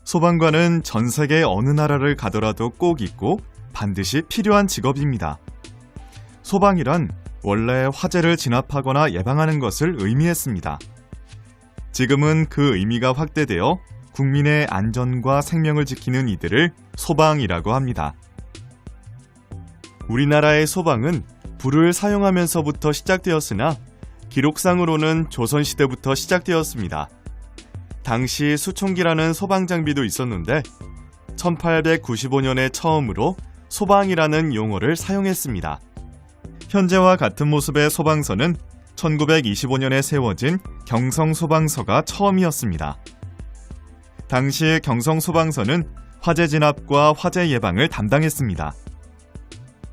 소방관은 전 세계 어느 나라를 가더라도 꼭 있고 반드시 필요한 직업입니다. 소방이란 원래 화재를 진압하거나 예방하는 것을 의미했습니다. 지금은 그 의미가 확대되어 국민의 안전과 생명을 지키는 이들을 소방이라고 합니다. 우리나라의 소방은 불을 사용하면서부터 시작되었으나 기록상으로는 조선시대부터 시작되었습니다. 당시 수총기라는 소방 장비도 있었는데 1895년에 처음으로 소방이라는 용어를 사용했습니다. 현재와 같은 모습의 소방서는 1925년에 세워진 경성소방서가 처음이었습니다. 당시 경성소방서는 화재 진압과 화재 예방을 담당했습니다.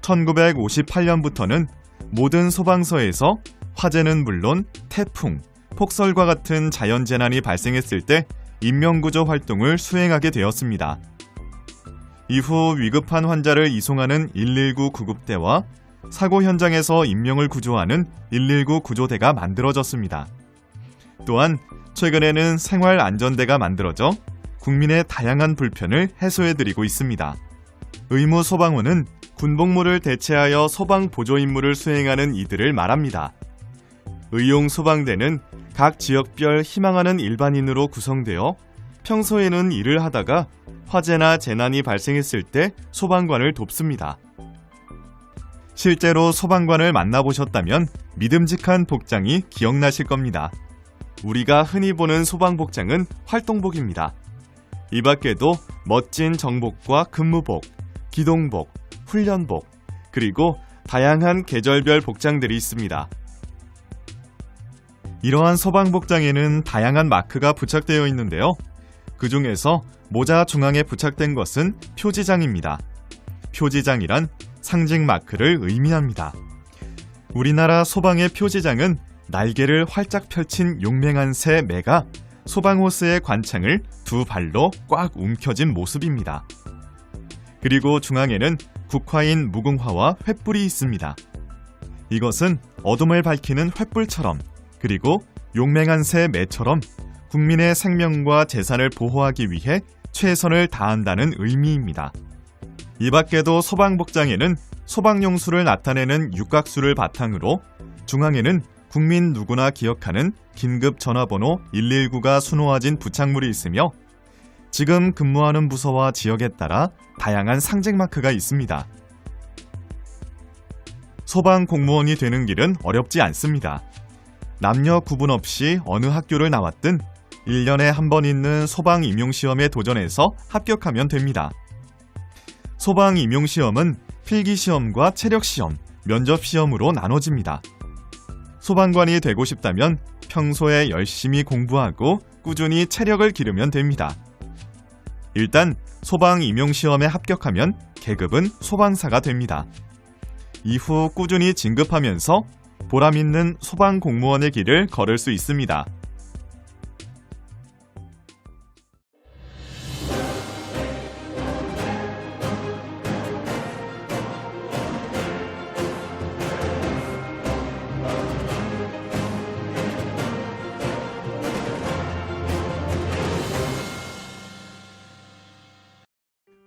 1958년부터는 모든 소방서에서 화재는 물론 태풍, 폭설과 같은 자연재난이 발생했을 때 인명구조 활동을 수행하게 되었습니다. 이후 위급한 환자를 이송하는 119 구급대와 사고 현장에서 인명을 구조하는 119 구조대가 만들어졌습니다. 또한 최근에는 생활안전대가 만들어져 국민의 다양한 불편을 해소해드리고 있습니다. 의무 소방원은 군복무를 대체하여 소방 보조 임무를 수행하는 이들을 말합니다. 의용 소방대는 각 지역별 희망하는 일반인으로 구성되어 평소에는 일을 하다가 화재나 재난이 발생했을 때 소방관을 돕습니다. 실제로 소방관을 만나보셨다면 믿음직한 복장이 기억나실 겁니다. 우리가 흔히 보는 소방복장은 활동복입니다. 이 밖에도 멋진 정복과 근무복, 기동복, 훈련복, 그리고 다양한 계절별 복장들이 있습니다. 이러한 소방복장에는 다양한 마크가 부착되어 있는데요. 그 중에서 모자 중앙에 부착된 것은 표지장입니다. 표지장이란 상징 마크를 의미합니다. 우리나라 소방의 표지장은 날개를 활짝 펼친 용맹한 새 매가 소방호스의 관창을 두 발로 꽉 움켜쥔 모습입니다. 그리고 중앙에는 국화인 무궁화와 횃불이 있습니다. 이것은 어둠을 밝히는 횃불처럼 그리고 용맹한 새 매처럼 국민의 생명과 재산을 보호하기 위해 최선을 다한다는 의미입니다. 이 밖에도 소방복장에는 소방용수를 나타내는 육각수를 바탕으로 중앙에는 국민 누구나 기억하는 긴급 전화번호 119가 수놓아진 부착물이 있으며 지금 근무하는 부서와 지역에 따라 다양한 상징 마크가 있습니다. 소방 공무원이 되는 길은 어렵지 않습니다. 남녀 구분 없이 어느 학교를 나왔든 1년에 한 번 있는 소방 임용시험에 도전해서 합격하면 됩니다. 소방 임용시험은 필기시험과 체력시험, 면접시험으로 나눠집니다. 소방관이 되고 싶다면 평소에 열심히 공부하고 꾸준히 체력을 기르면 됩니다. 일단 소방 임용시험에 합격하면 계급은 소방사가 됩니다. 이후 꾸준히 진급하면서 보람있는 소방 공무원의 길을 걸을 수 있습니다.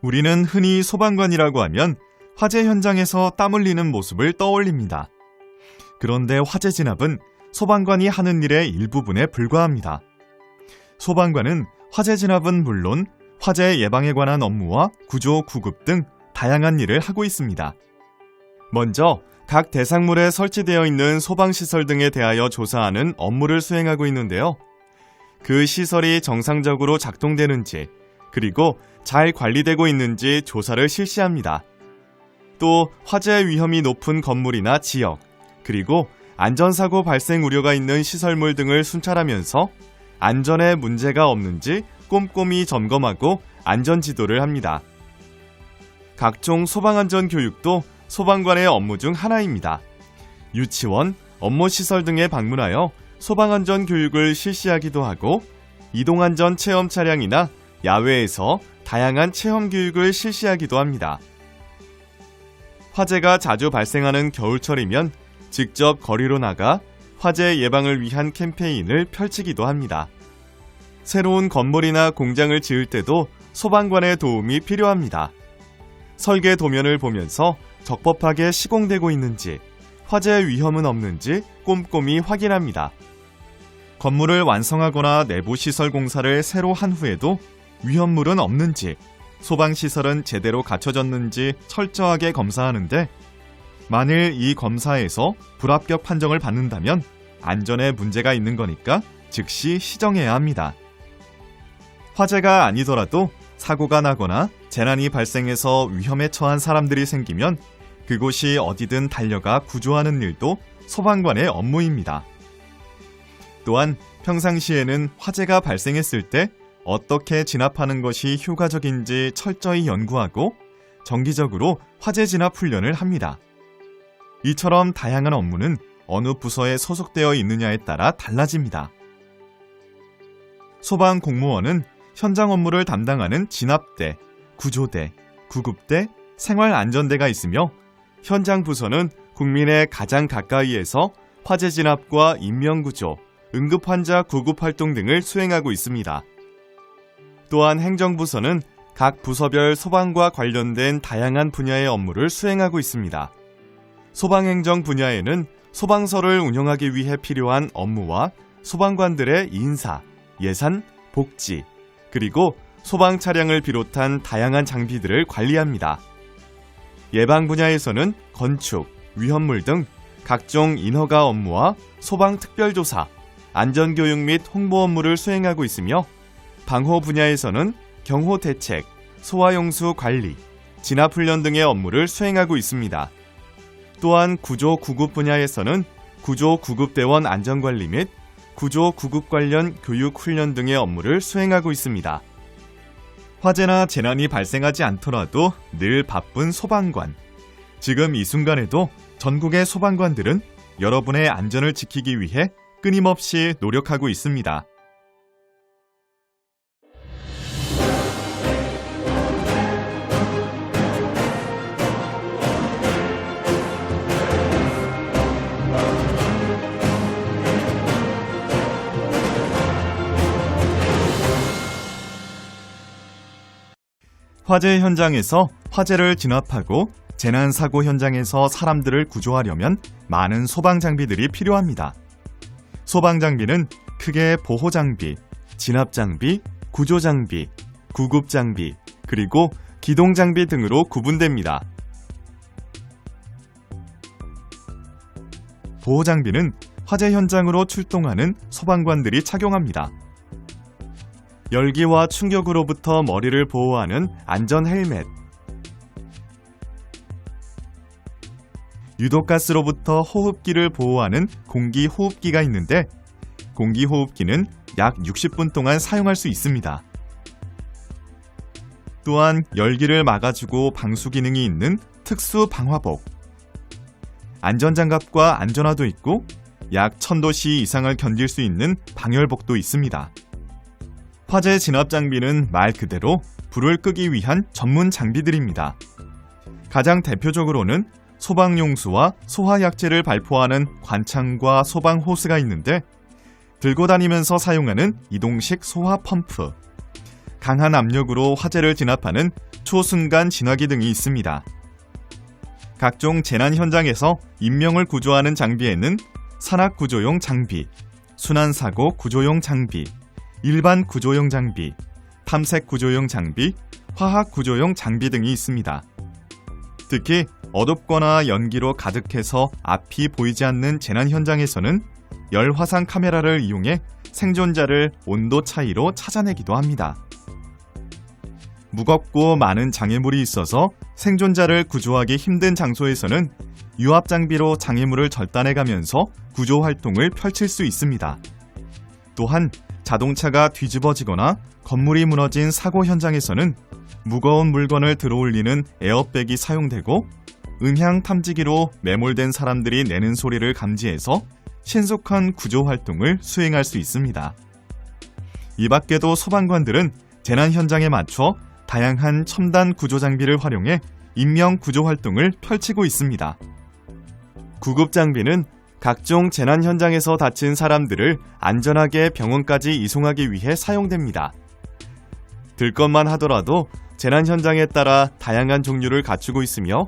우리는 흔히 소방관이라고 하면 화재 현장에서 땀 흘리는 모습을 떠올립니다. 그런데 화재 진압은 소방관이 하는 일의 일부분에 불과합니다. 소방관은 화재 진압은 물론 화재 예방에 관한 업무와 구조, 구급 등 다양한 일을 하고 있습니다. 먼저 각 대상물에 설치되어 있는 소방시설 등에 대하여 조사하는 업무를 수행하고 있는데요. 그 시설이 정상적으로 작동되는지 그리고 잘 관리되고 있는지 조사를 실시합니다. 또 화재 위험이 높은 건물이나 지역, 그리고 안전사고 발생 우려가 있는 시설물 등을 순찰하면서 안전에 문제가 없는지 꼼꼼히 점검하고 안전지도를 합니다. 각종 소방안전 교육도 소방관의 업무 중 하나입니다. 유치원, 업무시설 등에 방문하여 소방안전 교육을 실시하기도 하고 이동안전 체험 차량이나 야외에서 다양한 체험 교육을 실시하기도 합니다. 화재가 자주 발생하는 겨울철이면 직접 거리로 나가 화재 예방을 위한 캠페인을 펼치기도 합니다. 새로운 건물이나 공장을 지을 때도 소방관의 도움이 필요합니다. 설계 도면을 보면서 적법하게 시공되고 있는지, 화재 위험은 없는지 꼼꼼히 확인합니다. 건물을 완성하거나 내부 시설 공사를 새로 한 후에도 위험물은 없는지, 소방시설은 제대로 갖춰졌는지 철저하게 검사하는데, 만일 이 검사에서 불합격 판정을 받는다면 안전에 문제가 있는 거니까 즉시 시정해야 합니다. 화재가 아니더라도 사고가 나거나 재난이 발생해서 위험에 처한 사람들이 생기면 그곳이 어디든 달려가 구조하는 일도 소방관의 업무입니다. 또한 평상시에는 화재가 발생했을 때 어떻게 진압하는 것이 효과적인지 철저히 연구하고 정기적으로 화재 진압 훈련을 합니다. 이처럼 다양한 업무는 어느 부서에 소속되어 있느냐에 따라 달라집니다. 소방 공무원은 현장 업무를 담당하는 진압대, 구조대, 구급대, 생활안전대가 있으며 현장 부서는 국민의 가장 가까이에서 화재 진압과 인명구조, 응급환자 구급 활동 등을 수행하고 있습니다. 또한 행정부서는 각 부서별 소방과 관련된 다양한 분야의 업무를 수행하고 있습니다. 소방행정 분야에는 소방서를 운영하기 위해 필요한 업무와 소방관들의 인사, 예산, 복지, 그리고 소방 차량을 비롯한 다양한 장비들을 관리합니다. 예방 분야에서는 건축, 위험물 등 각종 인허가 업무와 소방 특별조사, 안전교육 및 홍보 업무를 수행하고 있으며 방호 분야에서는 경호 대책, 소화용수 관리, 진압훈련 등의 업무를 수행하고 있습니다. 또한 구조-구급 분야에서는 구조-구급대원 안전관리 및 구조-구급 관련 교육훈련 등의 업무를 수행하고 있습니다. 화재나 재난이 발생하지 않더라도 늘 바쁜 소방관. 지금 이 순간에도 전국의 소방관들은 여러분의 안전을 지키기 위해 끊임없이 노력하고 있습니다. 화재 현장에서 화재를 진압하고 재난사고 현장에서 사람들을 구조하려면 많은 소방장비들이 필요합니다. 소방장비는 크게 보호장비, 진압장비, 구조장비, 구급장비, 그리고 기동장비 등으로 구분됩니다. 보호장비는 화재 현장으로 출동하는 소방관들이 착용합니다. 열기와 충격으로부터 머리를 보호하는 안전 헬멧, 유독가스로부터 호흡기를 보호하는 공기호흡기가 있는데 공기호흡기는 약 60분 동안 사용할 수 있습니다. 또한 열기를 막아주고 방수 기능이 있는 특수 방화복, 안전장갑과 안전화도 있고 약 1000도씨 이상을 견딜 수 있는 방열복도 있습니다. 화재 진압 장비는 말 그대로 불을 끄기 위한 전문 장비들입니다. 가장 대표적으로는 소방용수와 소화약제를 발포하는 관창과 소방호스가 있는데 들고 다니면서 사용하는 이동식 소화 펌프, 강한 압력으로 화재를 진압하는 초순간 진화기 등이 있습니다. 각종 재난 현장에서 인명을 구조하는 장비에는 산악구조용 장비, 순환사고 구조용 장비, 일반 구조용 장비, 탐색 구조용 장비, 화학 구조용 장비 등이 있습니다. 특히 어둡거나 연기로 가득해서 앞이 보이지 않는 재난 현장에서는 열화상 카메라를 이용해 생존자를 온도 차이로 찾아내기도 합니다. 무겁고 많은 장애물이 있어서 생존자를 구조하기 힘든 장소에서는 유압 장비로 장애물을 절단해가면서 구조 활동을 펼칠 수 있습니다. 또한 자동차가 뒤집어지거나 건물이 무너진 사고 현장에서는 무거운 물건을 들어올리는 에어백이 사용되고 음향 탐지기로 매몰된 사람들이 내는 소리를 감지해서 신속한 구조 활동을 수행할 수 있습니다. 이 밖에도 소방관들은 재난 현장에 맞춰 다양한 첨단 구조 장비를 활용해 인명 구조 활동을 펼치고 있습니다. 구급 장비는 각종 재난 현장에서 다친 사람들을 안전하게 병원까지 이송하기 위해 사용됩니다. 들 것만 하더라도 재난 현장에 따라 다양한 종류를 갖추고 있으며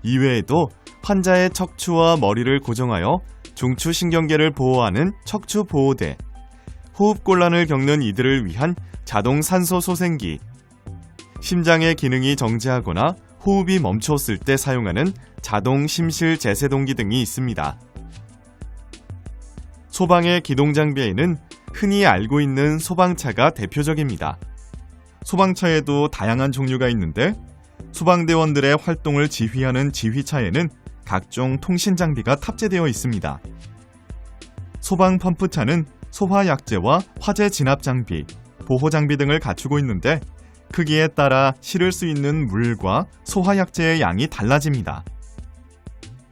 이외에도 환자의 척추와 머리를 고정하여 중추신경계를 보호하는 척추보호대, 호흡곤란을 겪는 이들을 위한 자동 산소 소생기, 심장의 기능이 정지하거나 호흡이 멈췄을 때 사용하는 자동 심실 제세동기 등이 있습니다. 소방의 기동 장비에는 흔히 알고 있는 소방차가 대표적입니다. 소방차에도 다양한 종류가 있는데 소방대원들의 활동을 지휘하는 지휘차에는 각종 통신 장비가 탑재되어 있습니다. 소방 펌프차는 소화약제와 화재 진압 장비, 보호 장비 등을 갖추고 있는데 크기에 따라 실을 수 있는 물과 소화약제의 양이 달라집니다.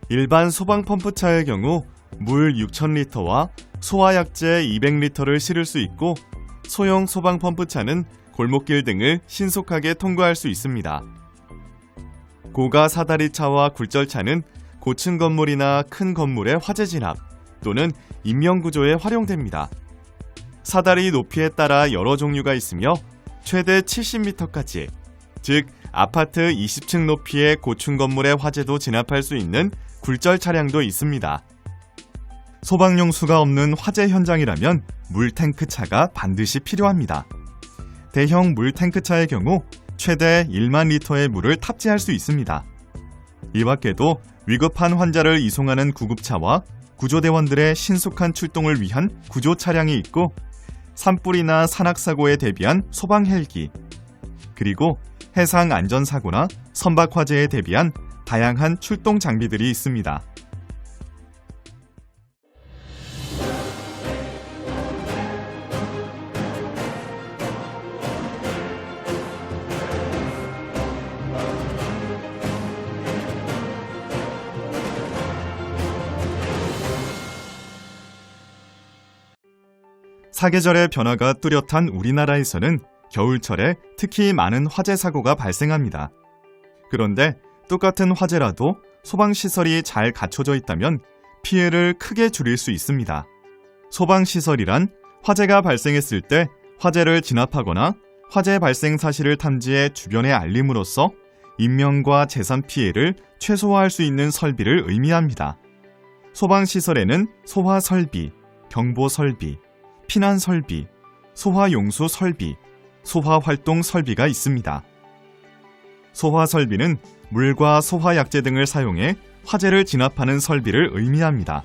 일반 소방 펌프차의 경우 물 6,000리터와 소화약제 200리터를 실을 수 있고 소형 소방 펌프차는 골목길 등을 신속하게 통과할 수 있습니다. 고가 사다리차와 굴절차는 고층 건물이나 큰 건물의 화재 진압 또는 인명구조에 활용됩니다. 사다리 높이에 따라 여러 종류가 있으며 최대 70m까지, 즉 아파트 20층 높이의 고층 건물의 화재도 진압할 수 있는 굴절 차량도 있습니다. 소방용수가 없는 화재 현장이라면 물탱크차가 반드시 필요합니다. 대형 물탱크차의 경우 최대 1만 리터의 물을 탑재할 수 있습니다. 이 밖에도 위급한 환자를 이송하는 구급차와 구조대원들의 신속한 출동을 위한 구조 차량이 있고 산불이나 산악사고에 대비한 소방 헬기, 그리고 해상 안전사고나 선박 화재에 대비한 다양한 출동 장비들이 있습니다. 사계절의 변화가 뚜렷한 우리나라에서는 겨울철에 특히 많은 화재 사고가 발생합니다. 그런데 똑같은 화재라도 소방시설이 잘 갖춰져 있다면 피해를 크게 줄일 수 있습니다. 소방시설이란 화재가 발생했을 때 화재를 진압하거나 화재 발생 사실을 탐지해 주변에 알림으로써 인명과 재산 피해를 최소화할 수 있는 설비를 의미합니다. 소방시설에는 소화설비, 경보설비, 피난설비, 소화용수 설비, 소화활동 설비가 있습니다. 소화설비는 물과 소화약제 등을 사용해 화재를 진압하는 설비를 의미합니다.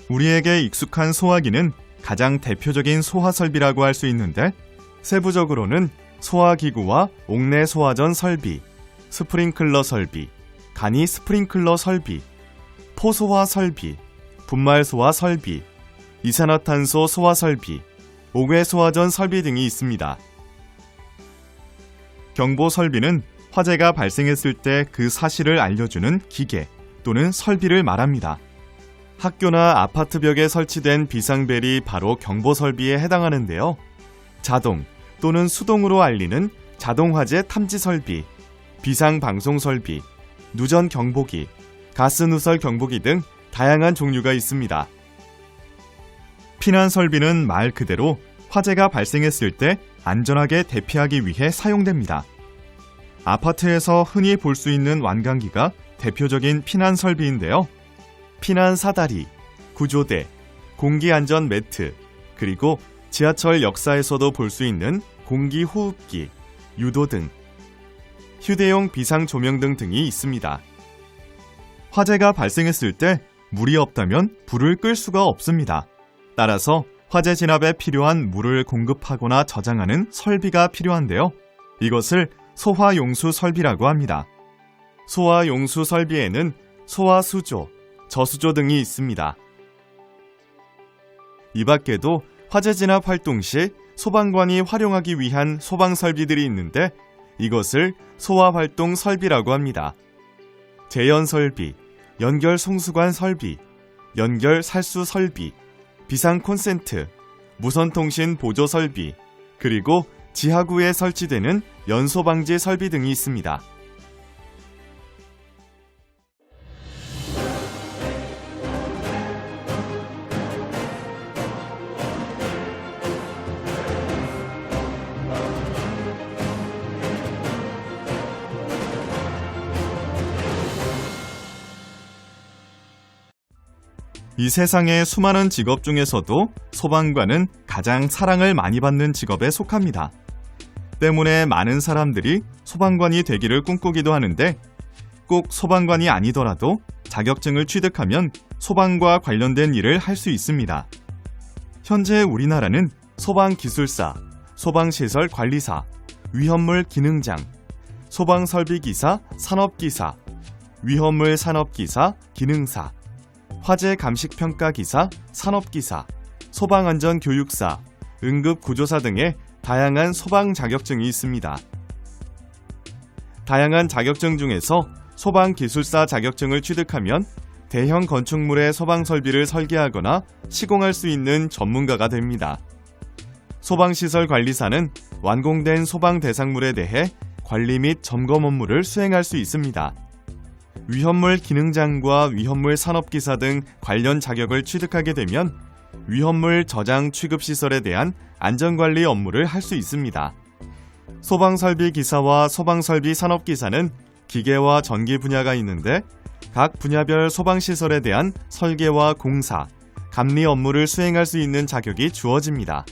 우리에게 익숙한 소화기는 가장 대표적인 소화설비라고 할 수 있는데 세부적으로는 소화기구와 옥내 소화전 설비, 스프링클러 설비, 간이 스프링클러 설비, 포소화 설비, 분말소화 설비, 이산화탄소 소화 설비, 옥외 소화전 설비 등이 있습니다. 경보 설비는 화재가 발생했을 때 그 사실을 알려주는 기계 또는 설비를 말합니다. 학교나 아파트 벽에 설치된 비상벨이 바로 경보 설비에 해당하는데요. 자동 또는 수동으로 알리는 자동화재 탐지 설비, 비상방송 설비, 누전 경보기, 가스 누설 경보기 등 다양한 종류가 있습니다. 피난 설비는 말 그대로 화재가 발생했을 때 안전하게 대피하기 위해 사용됩니다. 아파트에서 흔히 볼 수 있는 완강기가 대표적인 피난 설비인데요. 피난 사다리, 구조대, 공기안전 매트, 그리고 지하철 역사에서도 볼 수 있는 공기호흡기, 유도등, 휴대용 비상조명 등이 있습니다. 화재가 발생했을 때 물이 없다면 불을 끌 수가 없습니다. 따라서 화재 진압에 필요한 물을 공급하거나 저장하는 설비가 필요한데요. 이것을 소화용수 설비라고 합니다. 소화용수 설비에는 소화수조, 저수조 등이 있습니다. 이 밖에도 화재 진압 활동 시 소방관이 활용하기 위한 소방 설비들이 있는데 이것을 소화활동 설비라고 합니다. 재연 설비, 연결 송수관 설비, 연결 살수 설비, 비상 콘센트, 무선통신 보조 설비, 그리고 지하구에 설치되는 연소 방지 설비 등이 있습니다. 이 세상의 수많은 직업 중에서도 소방관은 가장 사랑을 많이 받는 직업에 속합니다. 때문에 많은 사람들이 소방관이 되기를 꿈꾸기도 하는데 꼭 소방관이 아니더라도 자격증을 취득하면 소방과 관련된 일을 할 수 있습니다. 현재 우리나라는 소방기술사, 소방시설관리사, 위험물 기능장, 소방설비기사, 산업기사, 위험물 산업기사, 기능사, 화재감식평가기사, 산업기사, 소방안전교육사, 응급구조사 등의 다양한 소방 자격증이 있습니다. 다양한 자격증 중에서 소방기술사 자격증을 취득하면 대형 건축물의 소방설비를 설계하거나 시공할 수 있는 전문가가 됩니다. 소방시설관리사는 완공된 소방 대상물에 대해 관리 및 점검 업무를 수행할 수 있습니다. 위험물 기능장과 위험물 산업기사 등 관련 자격을 취득하게 되면 위험물 저장 취급시설에 대한 안전관리 업무를 할 수 있습니다. 소방설비기사와 소방설비 산업기사는 기계와 전기 분야가 있는데 각 분야별 소방시설에 대한 설계와 공사, 감리 업무를 수행할 수 있는 자격이 주어집니다.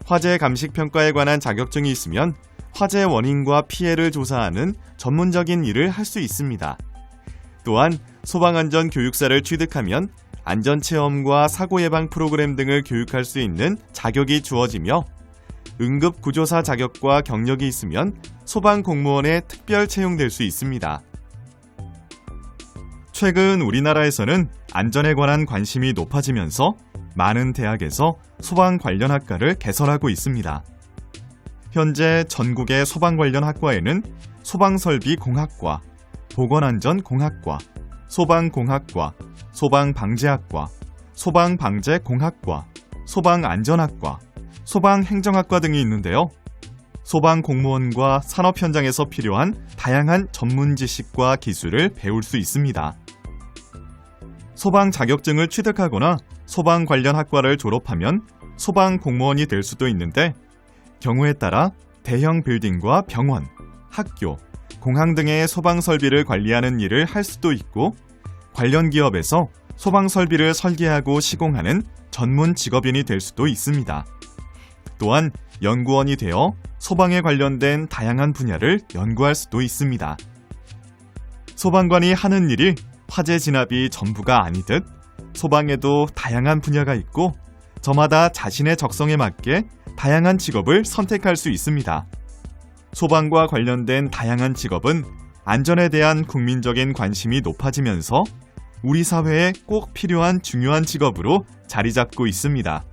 화재 감식 평가에 관한 자격증이 있으면 화재 원인과 피해를 조사하는 전문적인 일을 할 수 있습니다. 또한 소방안전 교육사를 취득하면 안전체험과 사고예방 프로그램 등을 교육할 수 있는 자격이 주어지며 응급구조사 자격과 경력이 있으면 소방공무원에 특별 채용될 수 있습니다. 최근 우리나라에서는 안전에 관한 관심이 높아지면서 많은 대학에서 소방 관련 학과를 개설하고 있습니다. 현재 전국의 소방 관련 학과에는 소방설비공학과, 보건안전공학과, 소방공학과, 소방방재학과, 소방방재공학과, 소방안전학과, 소방행정학과 등이 있는데요. 소방공무원과 산업 현장에서 필요한 다양한 전문 지식과 기술을 배울 수 있습니다. 소방 자격증을 취득하거나 소방 관련 학과를 졸업하면 소방공무원이 될 수도 있는데 경우에 따라 대형 빌딩과 병원, 학교, 공항 등의 소방 설비를 관리하는 일을 할 수도 있고 관련 기업에서 소방 설비를 설계하고 시공하는 전문 직업인이 될 수도 있습니다. 또한 연구원이 되어 소방에 관련된 다양한 분야를 연구할 수도 있습니다. 소방관이 하는 일이 화재 진압이 전부가 아니듯 소방에도 다양한 분야가 있고 저마다 자신의 적성에 맞게 다양한 직업을 선택할 수 있습니다. 소방과 관련된 다양한 직업은 안전에 대한 국민적인 관심이 높아지면서 우리 사회에 꼭 필요한 중요한 직업으로 자리 잡고 있습니다.